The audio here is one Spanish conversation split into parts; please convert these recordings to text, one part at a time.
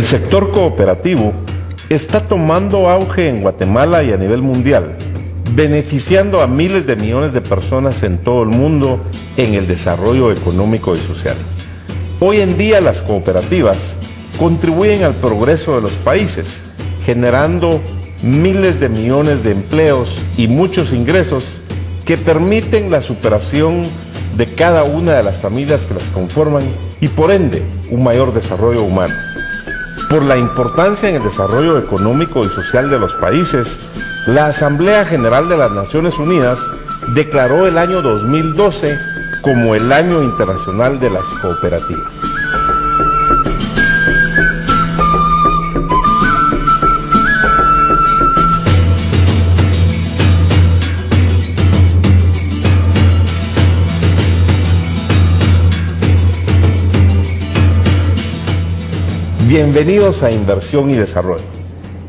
sector cooperativo está tomando auge en Guatemala y a nivel mundial, beneficiando a miles de millones de personas en todo el mundo en el desarrollo económico y social. Hoy en día las cooperativas contribuyen al progreso de los países, generando miles de millones de empleos y muchos ingresos que permiten la superación de cada una de las familias que las conforman y por ende un mayor desarrollo humano. Por la importancia en el desarrollo económico y social de los países, la Asamblea General de las Naciones Unidas declaró el año 2012 como el Año Internacional de las Cooperativas. Bienvenidos a Inversión y Desarrollo.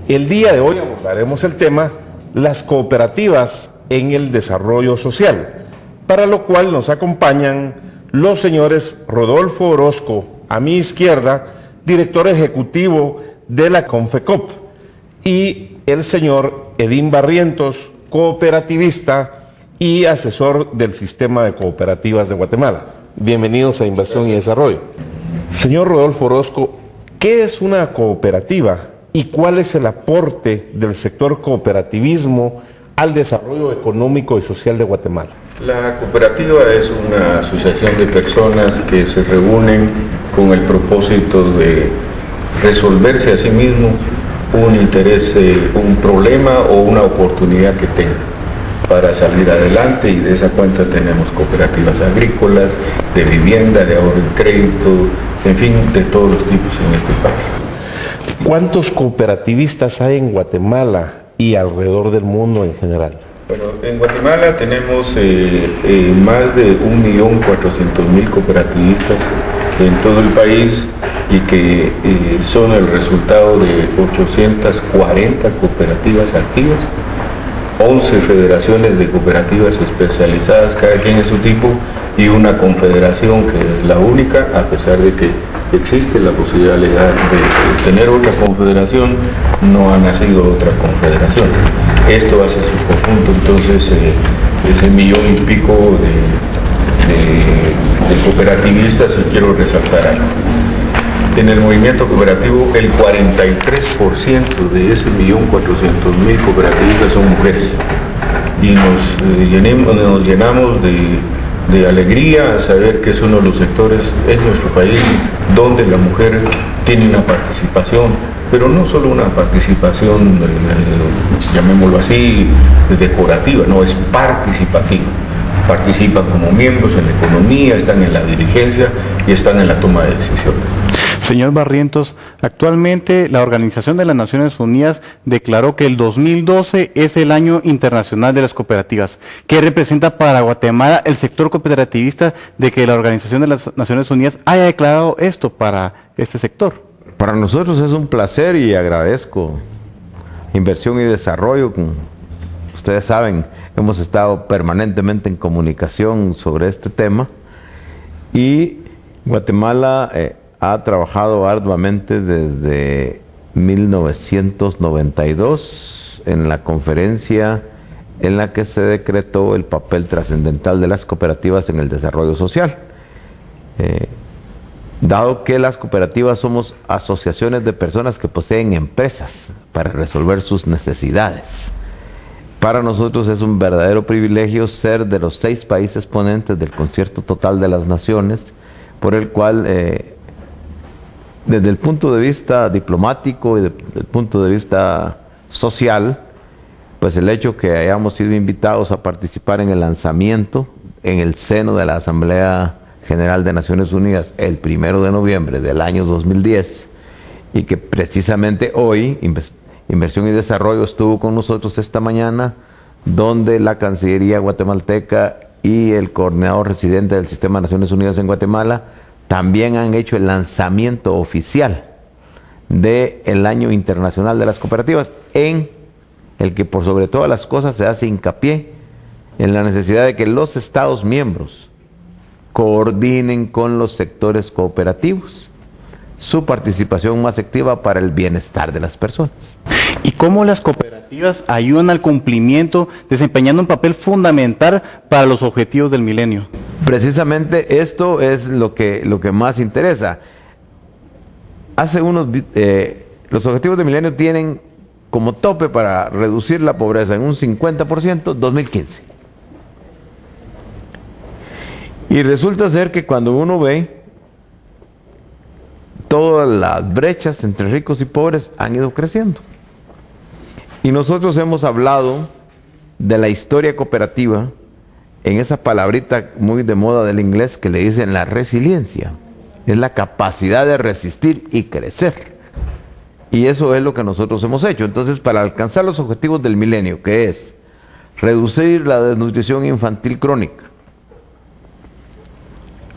El día de hoy abordaremos el tema las cooperativas en el desarrollo social, para lo cual nos acompañan los señores Rodolfo Orozco, a mi izquierda, director ejecutivo de la Confecop, y el señor Edín Barrientos, cooperativista y asesor del Sistema de Cooperativas de Guatemala. Bienvenidos a Inversión y Desarrollo. Señor Rodolfo Orozco, ¿qué es una cooperativa y cuál es el aporte del sector cooperativismo al desarrollo económico y social de Guatemala? La cooperativa es una asociación de personas que se reúnen con el propósito de resolverse a sí mismo un interés, un problema o una oportunidad que tengan para salir adelante, y de esa cuenta tenemos cooperativas agrícolas, de vivienda, de ahorro y crédito, en fin, de todos los tipos en este país. ¿Cuántos cooperativistas hay en Guatemala y alrededor del mundo en general? Bueno, en Guatemala tenemos más de 1.400.000 cooperativistas en todo el país y que son el resultado de 840 cooperativas activas, 11 federaciones de cooperativas especializadas, cada quien en su tipo, y una confederación que es la única, a pesar de que existe la posibilidad legal de tener otra confederación, no ha nacido otra confederación. Esto hace su conjunto, entonces, ese 1.000.000 y pico de cooperativistas, y quiero resaltar algo. En el movimiento cooperativo, el 43% de ese 1.400.000 cooperativistas son mujeres, y nos llenamos de alegría a saber que es uno de los sectores en nuestro país donde la mujer tiene una participación, pero no solo una participación, llamémoslo así, decorativa, no, es participativa. Participan como miembros en la economía, están en la dirigencia y están en la toma de decisiones. Señor Barrientos, actualmente la Organización de las Naciones Unidas declaró que el 2012 es el Año Internacional de las Cooperativas. ¿Qué representa para Guatemala el sector cooperativista de que la Organización de las Naciones Unidas haya declarado esto para este sector? Para nosotros es un placer y agradezco Inversión y Desarrollo. Ustedes saben, hemos estado permanentemente en comunicación sobre este tema, y Guatemala ha trabajado arduamente desde 1992 en la conferencia en la que se decretó el papel trascendental de las cooperativas en el desarrollo social. Dado que las cooperativas somos asociaciones de personas que poseen empresas para resolver sus necesidades, para nosotros es un verdadero privilegio ser de los 6 países ponentes del Concierto Total de las Naciones, por el cual desde el punto de vista diplomático y desde el punto de vista social, pues el hecho que hayamos sido invitados a participar en el lanzamiento en el seno de la Asamblea General de Naciones Unidas el 1 de noviembre del año 2010, y que precisamente hoy Inversión y Desarrollo estuvo con nosotros esta mañana, donde la Cancillería guatemalteca y el coordinador residente del Sistema de Naciones Unidas en Guatemala también han hecho el lanzamiento oficial del Año Internacional de las Cooperativas, en el que por sobre todas las cosas se hace hincapié en la necesidad de que los Estados miembros coordinen con los sectores cooperativos su participación más activa para el bienestar de las personas. ¿Y cómo las cooperativas ayudan al cumplimiento, desempeñando un papel fundamental para los objetivos del milenio? Precisamente esto es lo que más interesa. Los objetivos del milenio tienen como tope para reducir la pobreza en un 50% 2015. Y resulta ser que cuando uno ve, todas las brechas entre ricos y pobres han ido creciendo. Y nosotros hemos hablado de la historia cooperativa en esa palabrita muy de moda del inglés que le dicen la resiliencia. Es la capacidad de resistir y crecer. Y eso es lo que nosotros hemos hecho. Entonces, para alcanzar los objetivos del milenio, que es reducir la desnutrición infantil crónica,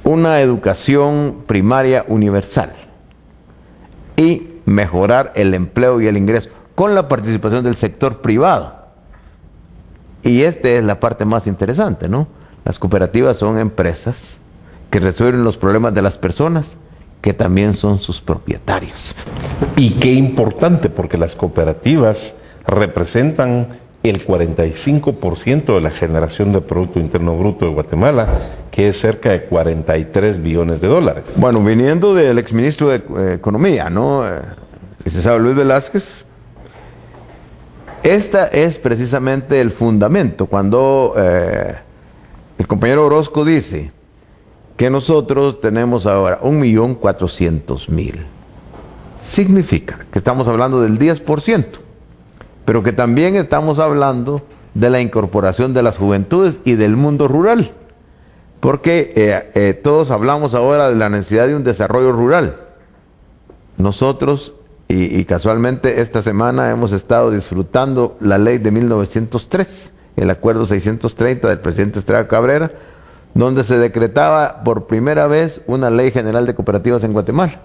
una educación primaria universal y mejorar el empleo y el ingreso con la participación del sector privado. Y esta es la parte más interesante, ¿no? Las cooperativas son empresas que resuelven los problemas de las personas, que también son sus propietarios. Y qué importante, porque las cooperativas representan el 45% de la generación de Producto Interno Bruto de Guatemala, que es cerca de 43 billones de dólares. Bueno, viniendo del exministro de Economía, ¿no? Licenciado Luis Velázquez, esta es precisamente el fundamento. Cuando el compañero Orozco dice que nosotros tenemos ahora 1.400.000, significa que estamos hablando del 10%, pero que también estamos hablando de la incorporación de las juventudes y del mundo rural, porque todos hablamos ahora de la necesidad de un desarrollo rural. Nosotros, y casualmente esta semana hemos estado disfrutando la ley de 1903, el acuerdo 630 del presidente Estrada Cabrera, donde se decretaba por primera vez una ley general de cooperativas en Guatemala.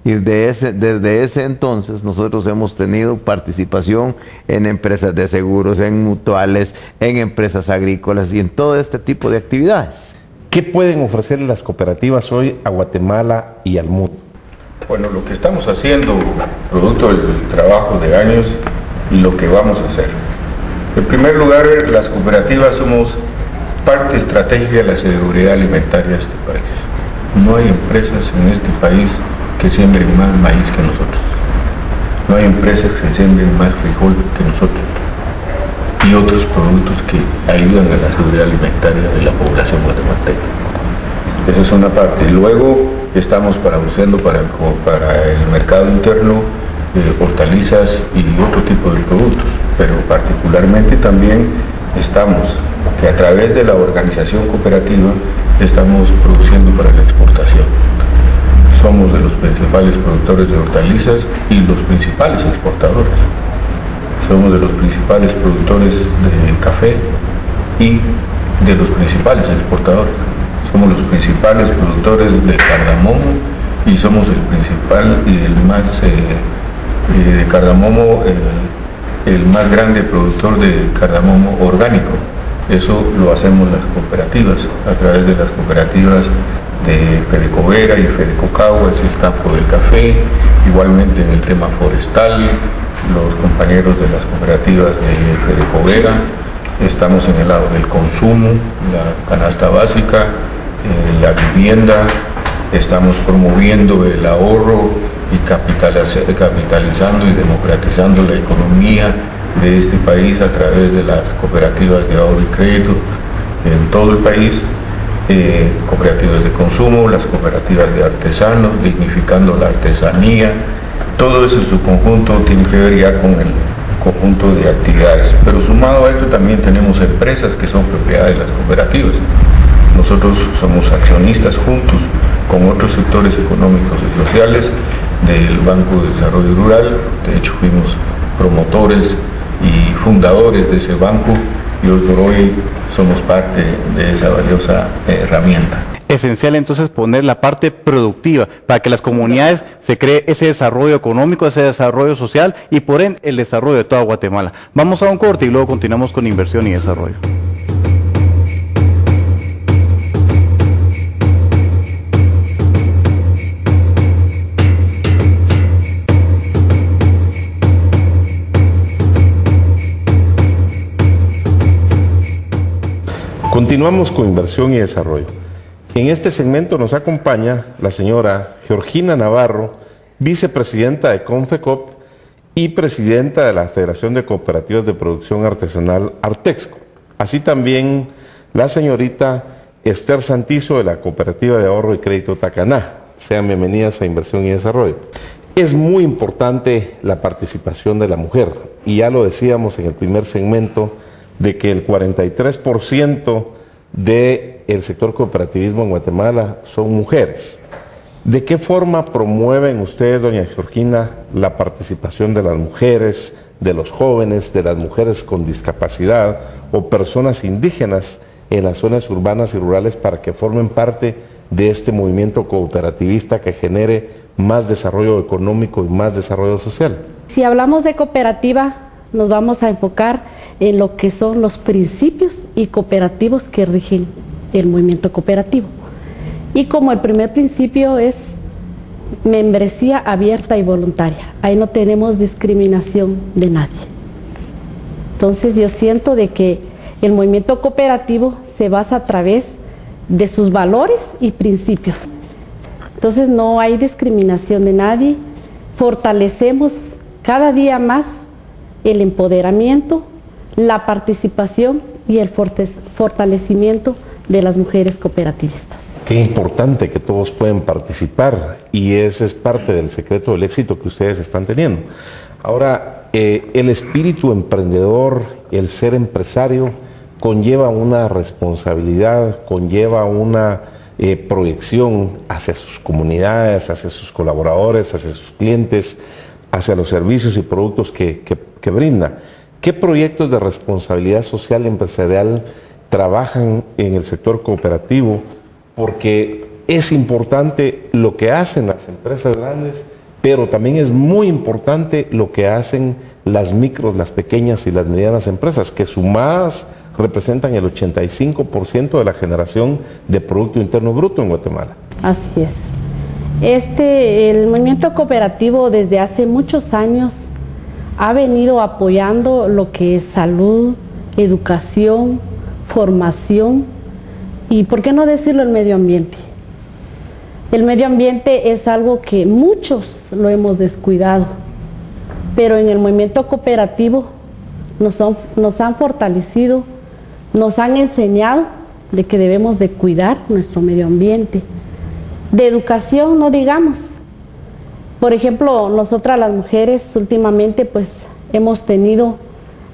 Y desde ese entonces nosotros hemos tenido participación en empresas de seguros, en mutuales, en empresas agrícolas y en todo este tipo de actividades. ¿Qué pueden ofrecerle las cooperativas hoy a Guatemala y al mundo? Bueno, lo que estamos haciendo, producto del trabajo de años, y lo que vamos a hacer. En primer lugar, las cooperativas somos parte estratégica de la seguridad alimentaria de este país. No hay empresas en este país que siembren más maíz que nosotros. No hay empresas que siembren más frijol que nosotros. Y otros productos que ayudan a la seguridad alimentaria de la población guatemalteca. Esa es una parte. Luego estamos produciendo para el mercado interno hortalizas y otro tipo de productos, pero particularmente también estamos, que a través de la organización cooperativa, estamos produciendo para la exportación. Somos de los principales productores de hortalizas y los principales exportadores. Somos de los principales productores de café y de los principales exportadores. Somos los principales productores de cardamomo y somos el principal y el más de cardamomo, el más grande productor de cardamomo orgánico. Eso lo hacemos las cooperativas, a través de las cooperativas de Fedecovera y Fedecocagua, es el campo del café, igualmente en el tema forestal, los compañeros de las cooperativas de Fedecovera, estamos en el lado del consumo, la canasta básica, la vivienda, estamos promoviendo el ahorro y capitalizando y democratizando la economía de este país a través de las cooperativas de ahorro y crédito en todo el país, cooperativas de consumo, las cooperativas de artesanos, dignificando la artesanía. Todo eso en su conjunto tiene que ver ya con el conjunto de actividades, pero sumado a esto también tenemos empresas que son propiedad de las cooperativas. Nosotros somos accionistas juntos con otros sectores económicos y sociales del Banco de Desarrollo Rural. De hecho, fuimos promotores y fundadores de ese banco y hoy por hoy somos parte de esa valiosa herramienta. Esencial entonces poner la parte productiva para que las comunidades se cree ese desarrollo económico, ese desarrollo social y por ende el desarrollo de toda Guatemala. Vamos a un corte y luego continuamos con inversión y desarrollo. Continuamos con inversión y desarrollo. En este segmento nos acompaña la señora Georgina Navarro, vicepresidenta de Confecop y presidenta de la Federación de Cooperativas de Producción Artesanal Artexco. Así también la señorita Esther Santizo de la Cooperativa de Ahorro y Crédito Tacaná. Sean bienvenidas a Inversión y Desarrollo. Es muy importante la participación de la mujer y ya lo decíamos en el primer segmento de que el 43% del sector cooperativismo en Guatemala son mujeres. ¿De qué forma promueven ustedes, doña Georgina, la participación de las mujeres, de los jóvenes, de las mujeres con discapacidad o personas indígenas en las zonas urbanas y rurales para que formen parte de este movimiento cooperativista que genere más desarrollo económico y más desarrollo social? Si hablamos de cooperativa, nos vamos a enfocar en lo que son los principios y cooperativos que rigen el movimiento cooperativo. Y como el primer principio es membresía abierta y voluntaria, ahí no tenemos discriminación de nadie. Entonces yo siento de que el movimiento cooperativo se basa a través de sus valores y principios. Entonces no hay discriminación de nadie, fortalecemos cada día más el empoderamiento, la participación y el fortalecimiento de las mujeres cooperativistas. Qué importante que todos pueden participar y ese es parte del secreto del éxito que ustedes están teniendo. Ahora, el espíritu emprendedor, el ser empresario, conlleva una responsabilidad, conlleva una proyección hacia sus comunidades, hacia sus colaboradores, hacia sus clientes, hacia los servicios y productos que brinda. ¿Qué proyectos de responsabilidad social y empresarial trabajan en el sector cooperativo? Porque es importante lo que hacen las empresas grandes, pero también es muy importante lo que hacen las micros, las pequeñas y las medianas empresas, que sumadas representan el 85% de la generación de Producto Interno Bruto en Guatemala. Así es. El movimiento cooperativo desde hace muchos años ha venido apoyando lo que es salud, educación, formación y, ¿por qué no decirlo, el medio ambiente? El medio ambiente es algo que muchos lo hemos descuidado, pero en el movimiento cooperativo nos han fortalecido, nos han enseñado de que debemos de cuidar nuestro medio ambiente. De educación no digamos. Por ejemplo, nosotras las mujeres últimamente pues hemos tenido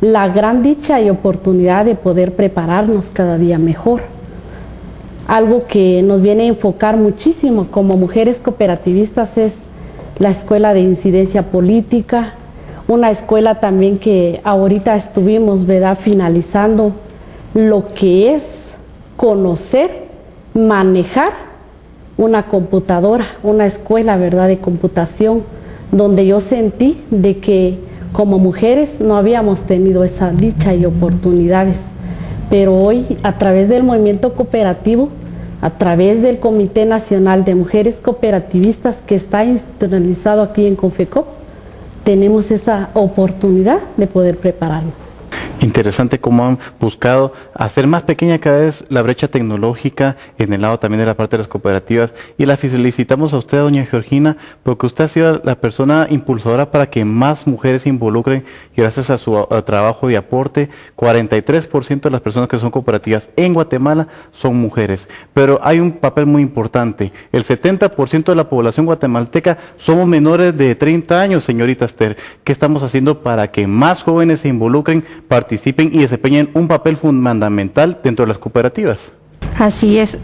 la gran dicha y oportunidad de poder prepararnos cada día mejor. Algo que nos viene a enfocar muchísimo como mujeres cooperativistas es la Escuela de Incidencia Política, una escuela también que ahorita estuvimos, ¿verdad?, finalizando lo que es conocer, manejar una computadora, una escuela, ¿verdad?, de computación, donde yo sentí de que como mujeres no habíamos tenido esa dicha y oportunidades. Pero hoy, a través del movimiento cooperativo, a través del Comité Nacional de Mujeres Cooperativistas que está institucionalizado aquí en Confecop, tenemos esa oportunidad de poder prepararnos. Interesante cómo han buscado hacer más pequeña cada vez la brecha tecnológica en el lado también de la parte de las cooperativas, y la felicitamos a usted, doña Georgina, porque usted ha sido la persona impulsora para que más mujeres se involucren, y gracias a su trabajo y aporte, 43% de las personas que son cooperativas en Guatemala son mujeres. Pero hay un papel muy importante: el 70% de la población guatemalteca somos menores de 30 años, señorita Esther. ¿Qué estamos haciendo para que más jóvenes se involucren, participen y desempeñen un papel fundamental dentro de las cooperativas? Así es,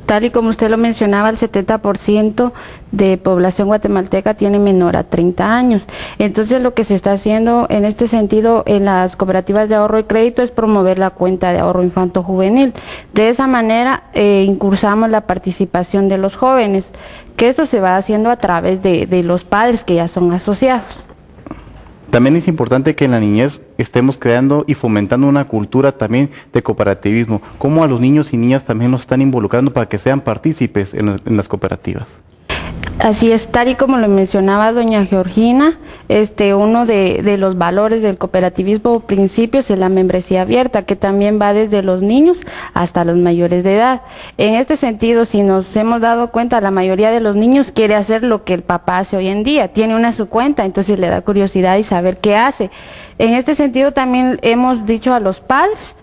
tal y como usted lo mencionaba, el 70% de población guatemalteca tiene menor a 30 años. Entonces lo que se está haciendo en este sentido en las cooperativas de ahorro y crédito es promover la cuenta de ahorro infanto-juvenil. De esa manera incursamos la participación de los jóvenes, que esto se va haciendo a través de los padres que ya son asociados. También es importante que en la niñez estemos creando y fomentando una cultura también de cooperativismo. ¿Cómo a los niños y niñas también nos están involucrando para que sean partícipes en las cooperativas? Así es, tal y como lo mencionaba doña Georgina, uno de los valores del cooperativismo principios es la membresía abierta, que también va desde los niños hasta los mayores de edad. En este sentido, si nos hemos dado cuenta, la mayoría de los niños quiere hacer lo que el papá hace hoy en día, tiene su cuenta, entonces le da curiosidad y saber qué hace. En este sentido también hemos dicho a los padres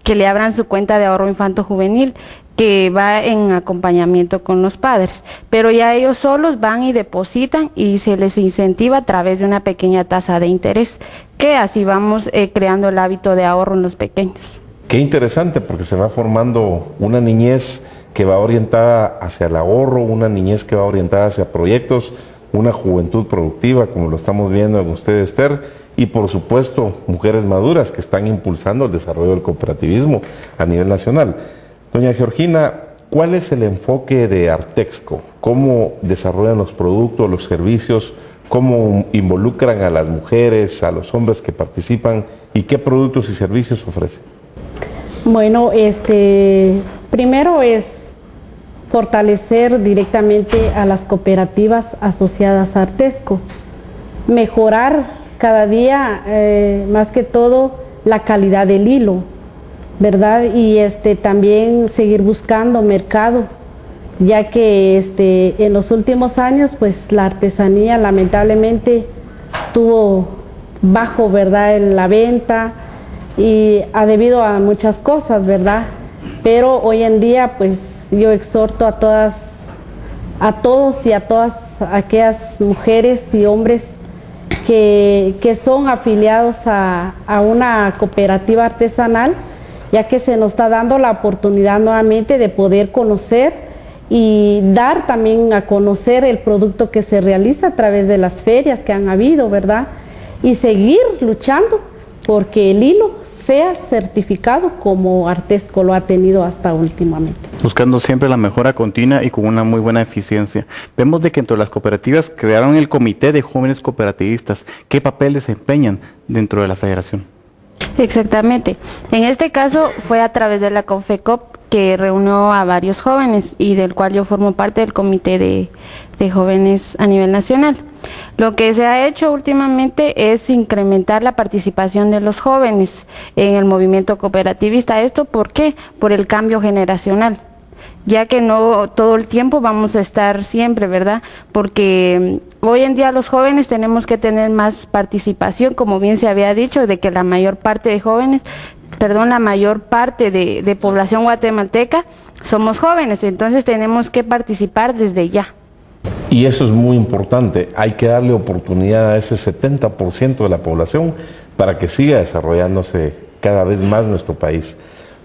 que le abran su cuenta de ahorro infanto-juvenil, que va en acompañamiento con los padres, pero ya ellos solos van y depositan y se les incentiva a través de una pequeña tasa de interés, que así vamos creando el hábito de ahorro en los pequeños. Qué interesante, porque se va formando una niñez que va orientada hacia el ahorro, una niñez que va orientada hacia proyectos, una juventud productiva, como lo estamos viendo en usted, Esther, y por supuesto mujeres maduras que están impulsando el desarrollo del cooperativismo a nivel nacional. Doña Georgina, ¿cuál es el enfoque de Artexco? ¿Cómo desarrollan los productos, los servicios? ¿Cómo involucran a las mujeres, a los hombres que participan? ¿Y qué productos y servicios ofrecen? Bueno, primero es fortalecer directamente a las cooperativas asociadas a Artexco, mejorar cada día más que todo la calidad del hilo, ¿verdad? Y también seguir buscando mercado, ya que en los últimos años pues la artesanía lamentablemente tuvo bajo, ¿verdad?, en la venta, y debido a muchas cosas, ¿verdad? Pero hoy en día pues yo exhorto a todos y a todas aquellas mujeres y hombres que son afiliados a una cooperativa artesanal, ya que se nos está dando la oportunidad nuevamente de poder conocer y dar también a conocer el producto que se realiza a través de las ferias que han habido, ¿verdad? Y seguir luchando porque el hilo sea certificado como Artexco lo ha tenido hasta últimamente. Buscando siempre la mejora continua y con una muy buena eficiencia. Vemos de que entre las cooperativas crearon el Comité de Jóvenes Cooperativistas. ¿Qué papel desempeñan dentro de la federación? Exactamente. En este caso fue a través de la CONFECOP, que reunió a varios jóvenes y del cual yo formo parte del comité de jóvenes a nivel nacional. Lo que se ha hecho últimamente es incrementar la participación de los jóvenes en el movimiento cooperativista. ¿Esto por qué? Por el cambio generacional, ya que no todo el tiempo vamos a estar siempre, ¿verdad? Porque hoy en día los jóvenes tenemos que tener más participación, como bien se había dicho, de que la mayor parte de jóvenes, la mayor parte de población guatemalteca somos jóvenes, entonces tenemos que participar desde ya. Y eso es muy importante, hay que darle oportunidad a ese 70% de la población para que siga desarrollándose cada vez más nuestro país.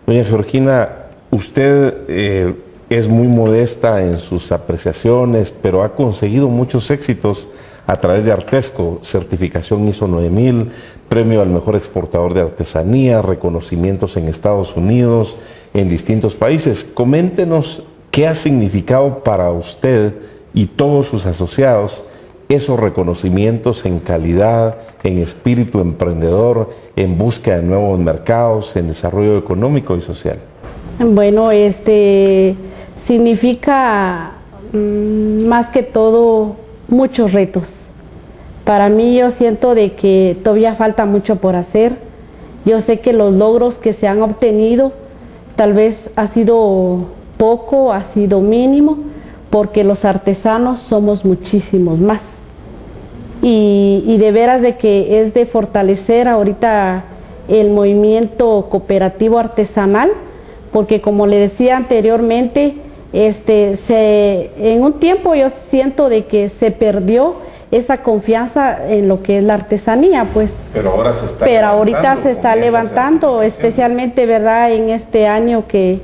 Doña Georgina, usted es muy modesta en sus apreciaciones, pero ha conseguido muchos éxitos a través de Artexco, certificación ISO 9000, premio al mejor exportador de artesanía, reconocimientos en Estados Unidos, en distintos países. Coméntenos qué ha significado para usted y todos sus asociados esos reconocimientos en calidad, en espíritu emprendedor, en búsqueda de nuevos mercados, en desarrollo económico y social. Bueno, significa más que todo muchos retos. Para mí, yo siento de que todavía falta mucho por hacer. Yo sé que los logros que se han obtenido tal vez ha sido poco, ha sido mínimo, porque los artesanos somos muchísimos más. Y de veras de que es de fortalecer ahorita el movimiento cooperativo artesanal, porque como le decía anteriormente, en un tiempo yo siento de que se perdió esa confianza en lo que es la artesanía, pues. Pero ahora se está ahorita se está levantando, especialmente, ¿verdad?, en este año que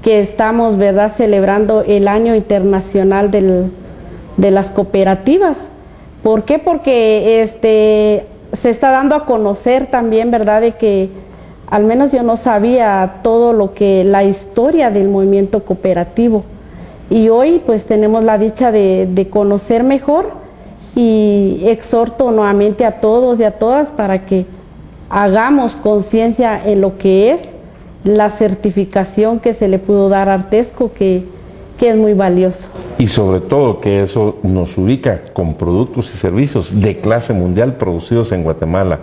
estamos, ¿verdad?, celebrando el Año Internacional de las Cooperativas. ¿Por qué? Porque se está dando a conocer también, ¿verdad?, de que al menos yo no sabía todo lo que la historia del movimiento cooperativo, y hoy pues tenemos la dicha de conocer mejor, y exhorto nuevamente a todos y a todas para que hagamos conciencia en lo que es la certificación que se le pudo dar a Artexco, que es muy valioso. y sobre todo que eso nos ubica con productos y servicios de clase mundial producidos en Guatemala.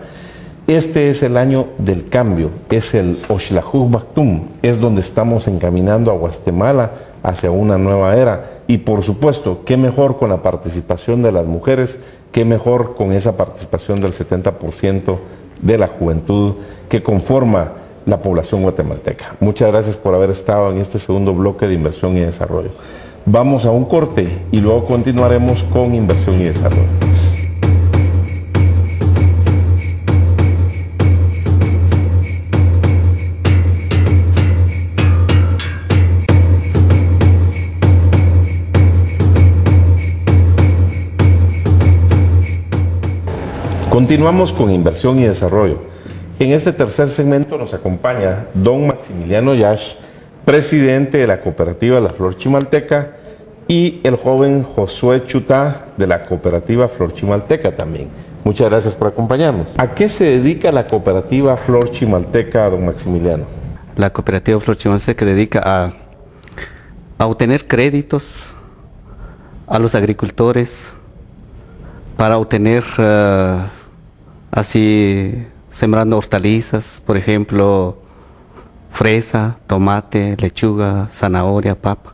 Este es el año del cambio, es el Oxlajuj Baktum, es donde estamos encaminando a Guatemala hacia una nueva era, y por supuesto, qué mejor con la participación de las mujeres, qué mejor con esa participación del 70% de la juventud que conforma la población guatemalteca. Muchas gracias por haber estado en este segundo bloque de inversión y desarrollo. Vamos a un corte y luego continuaremos con inversión y desarrollo. Continuamos con inversión y desarrollo. En este tercer segmento nos acompaña don Maximiliano Yash, presidente de la cooperativa La Flor Chimalteca, y el joven Josué Chutá de la cooperativa Flor Chimalteca también. Muchas gracias por acompañarnos. ¿A qué se dedica la cooperativa Flor Chimalteca, don Maximiliano? La cooperativa Flor Chimalteca se dedica a obtener créditos a los agricultores para obtener así sembrando hortalizas, por ejemplo, fresa, tomate, lechuga, zanahoria, papa.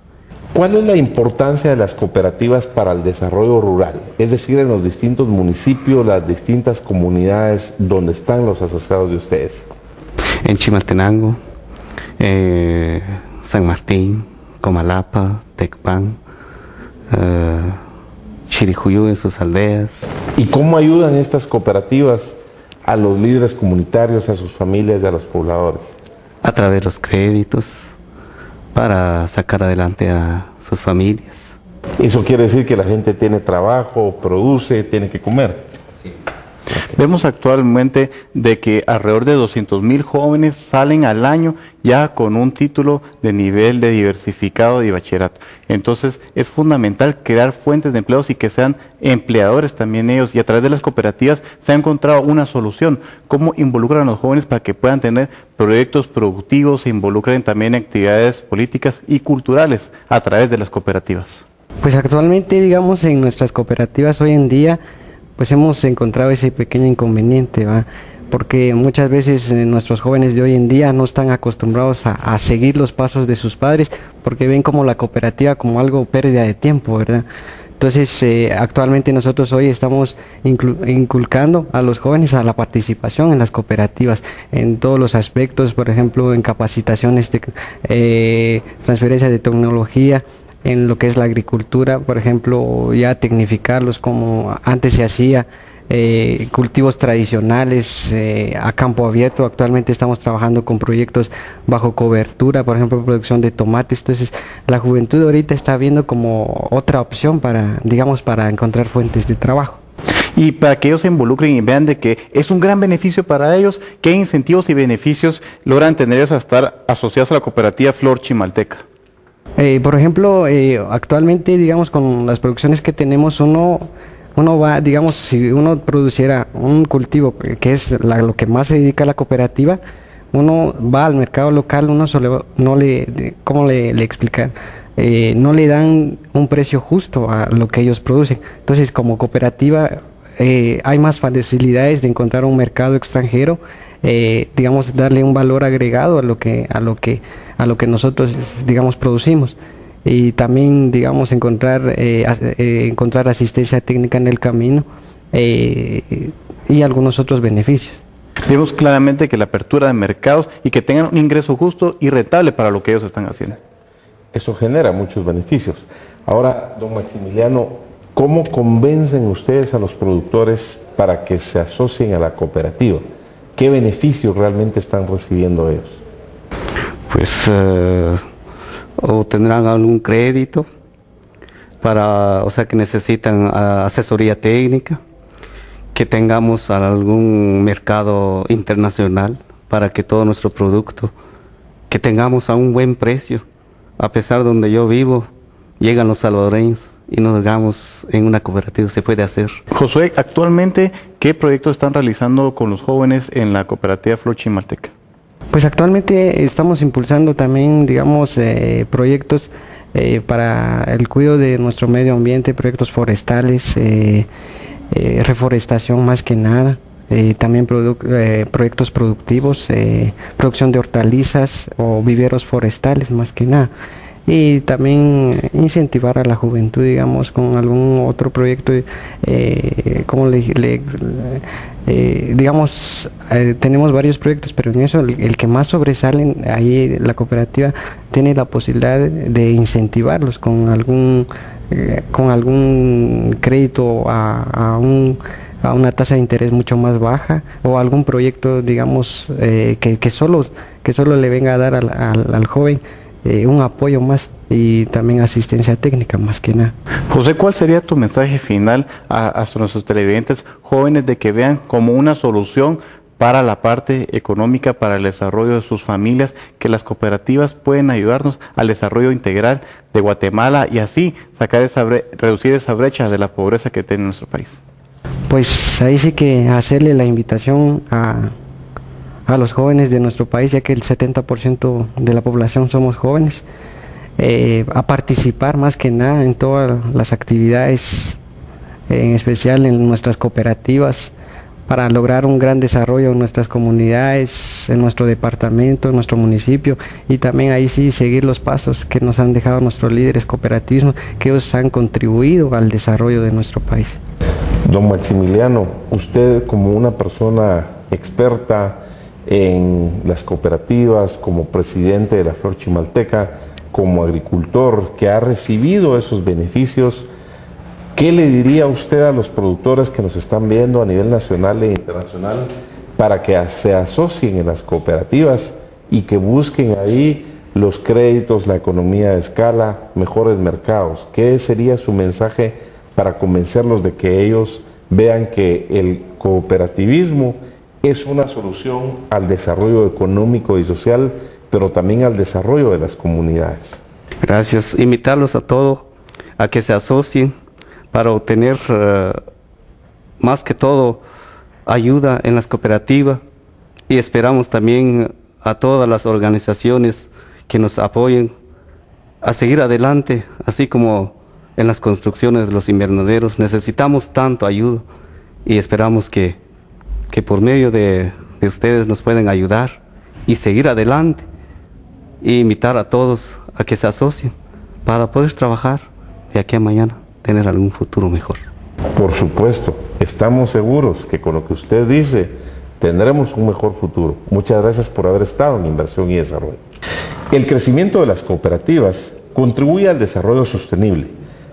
¿Cuál es la importancia de las cooperativas para el desarrollo rural? Es decir, en los distintos municipios, las distintas comunidades donde están los asociados de ustedes. En Chimaltenango, San Martín, Comalapa, Tecpan, Chirijuyú en sus aldeas. ¿Y cómo ayudan estas cooperativas a los líderes comunitarios, a sus familias y a los pobladores? A través de los créditos para sacar adelante a sus familias. Eso quiere decir que la gente tiene trabajo, produce, tiene que comer. Sí. Vemos actualmente de que alrededor de 200,000 jóvenes salen al año ya con un título de nivel de diversificado de bachillerato. Entonces es fundamental crear fuentes de empleos y que sean empleadores también ellos, y a través de las cooperativas se ha encontrado una solución. ¿Cómo involucran a los jóvenes para que puedan tener proyectos productivos, se involucren también en actividades políticas y culturales a través de las cooperativas? Pues actualmente, digamos, en nuestras cooperativas hoy en día pues hemos encontrado ese pequeño inconveniente, ¿va? Porque muchas veces nuestros jóvenes de hoy en día no están acostumbrados a seguir los pasos de sus padres, porque ven como la cooperativa como algo pérdida de tiempo, ¿verdad? Entonces, actualmente nosotros hoy estamos inculcando a los jóvenes a la participación en las cooperativas, en todos los aspectos, por ejemplo, en capacitaciones de transferencia de tecnología, en lo que es la agricultura, por ejemplo, ya tecnificarlos como antes se hacía, cultivos tradicionales a campo abierto. Actualmente estamos trabajando con proyectos bajo cobertura, por ejemplo, producción de tomates. Entonces, la juventud ahorita está viendo como otra opción para, digamos, para encontrar fuentes de trabajo. Y para que ellos se involucren y vean de que es un gran beneficio para ellos, ¿qué incentivos y beneficios logran tener ellos a estar asociados a la cooperativa Flor Chimalteca? Por ejemplo, actualmente, digamos, con las producciones que tenemos, uno va, digamos, si uno produciera un cultivo que es lo que más se dedica a la cooperativa, uno va al mercado local, uno no le, ¿cómo le explicar? No le dan un precio justo a lo que ellos producen. Entonces, como cooperativa, hay más facilidades de encontrar un mercado extranjero, digamos, darle un valor agregado a lo que nosotros, digamos, producimos, y también, digamos, encontrar asistencia técnica en el camino y algunos otros beneficios. Vemos claramente que la apertura de mercados y que tengan un ingreso justo y rentable para lo que ellos están haciendo. Eso genera muchos beneficios. Ahora, don Maximiliano, ¿cómo convencen ustedes a los productores para que se asocien a la cooperativa? ¿Qué beneficios realmente están recibiendo ellos? Pues o tendrán algún crédito para, o sea, que necesitan asesoría técnica, que tengamos algún mercado internacional para que todo nuestro producto, que tengamos a un buen precio, a pesar de donde yo vivo, llegan los salvadoreños y nos hagamos en una cooperativa, se puede hacer. Josué, actualmente, ¿qué proyectos están realizando con los jóvenes en la cooperativa Flor Chimalteca? Pues actualmente estamos impulsando también, digamos, proyectos para el cuidado de nuestro medio ambiente, proyectos forestales, reforestación más que nada, también proyectos productivos, producción de hortalizas o viveros forestales más que nada. Y también incentivar a la juventud, digamos, con algún otro proyecto, digamos, tenemos varios proyectos, pero en eso el que más sobresalen, ahí la cooperativa tiene la posibilidad de incentivarlos con algún crédito a una tasa de interés mucho más baja, o algún proyecto, digamos, que solo le venga a dar al joven un apoyo más, y también asistencia técnica más que nada. José, ¿cuál sería tu mensaje final a nuestros televidentes jóvenes de que vean como una solución para la parte económica, para el desarrollo de sus familias, que las cooperativas pueden ayudarnos al desarrollo integral de Guatemala y así reducir esa brecha de la pobreza que tiene nuestro país? Pues ahí sí que hacerle la invitación a los jóvenes de nuestro país, ya que el 70% de la población somos jóvenes, a participar más que nada en todas las actividades, en especial en nuestras cooperativas, para lograr un gran desarrollo en nuestras comunidades, en nuestro departamento, en nuestro municipio, y también ahí sí seguir los pasos que nos han dejado nuestros líderes cooperativismo, que ellos han contribuido al desarrollo de nuestro país. Don Maximiliano, usted como una persona experta en las cooperativas, como presidente de la Flor Chimalteca, como agricultor que ha recibido esos beneficios, ¿qué le diría usted a los productores que nos están viendo a nivel nacional e internacional para que se asocien en las cooperativas y que busquen ahí los créditos, la economía de escala, mejores mercados? ¿Qué sería su mensaje para convencerlos de que ellos vean que el cooperativismo es una solución al desarrollo económico y social, pero también al desarrollo de las comunidades? Gracias. Invitarlos a todos a que se asocien para obtener más que todo ayuda en las cooperativas, y esperamos también a todas las organizaciones que nos apoyen a seguir adelante, así como en las construcciones de los invernaderos. Necesitamos tanto ayuda y esperamos que por medio de ustedes nos pueden ayudar y seguir adelante, e invitar a todos a que se asocien para poder trabajar de aquí a mañana, tener algún futuro mejor. Por supuesto, estamos seguros que con lo que usted dice tendremos un mejor futuro. Muchas gracias por haber estado en Inversión y Desarrollo. El crecimiento de las cooperativas contribuye al desarrollo sostenible,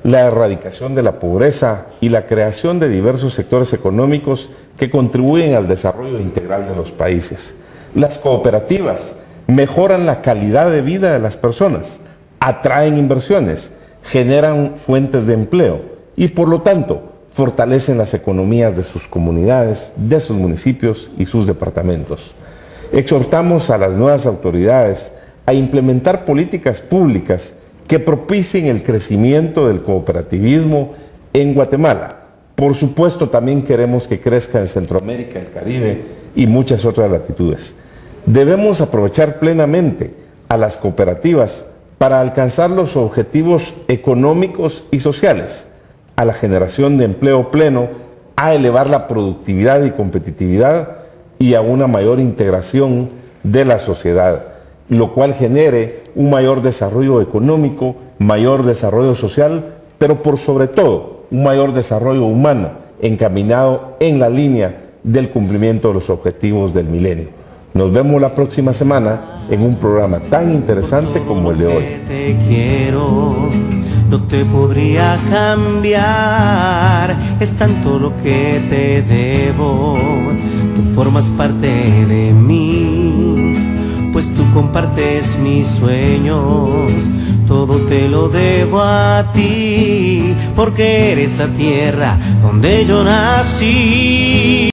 la erradicación de la pobreza y la creación de diversos sectores económicos que contribuyen al desarrollo integral de los países. Las cooperativas mejoran la calidad de vida de las personas, atraen inversiones, generan fuentes de empleo y por lo tanto fortalecen las economías de sus comunidades, de sus municipios y sus departamentos. Exhortamos a las nuevas autoridades a implementar políticas públicas que propicien el crecimiento del cooperativismo en Guatemala. Por supuesto, también queremos que crezca en Centroamérica, el Caribe y muchas otras latitudes. Debemos aprovechar plenamente a las cooperativas para alcanzar los objetivos económicos y sociales, a la generación de empleo pleno, a elevar la productividad y competitividad y a una mayor integración de la sociedad, lo cual genere un mayor desarrollo económico, mayor desarrollo social, pero por sobre todo un mayor desarrollo humano encaminado en la línea del cumplimiento de los objetivos del milenio. Nos vemos la próxima semana en un programa tan interesante como el de hoy. Te quiero, no te podría cambiar, es tanto lo que te debo, tú formas parte de mí, pues tú compartes mis sueños, todo te lo debo a ti, porque eres la tierra donde yo nací.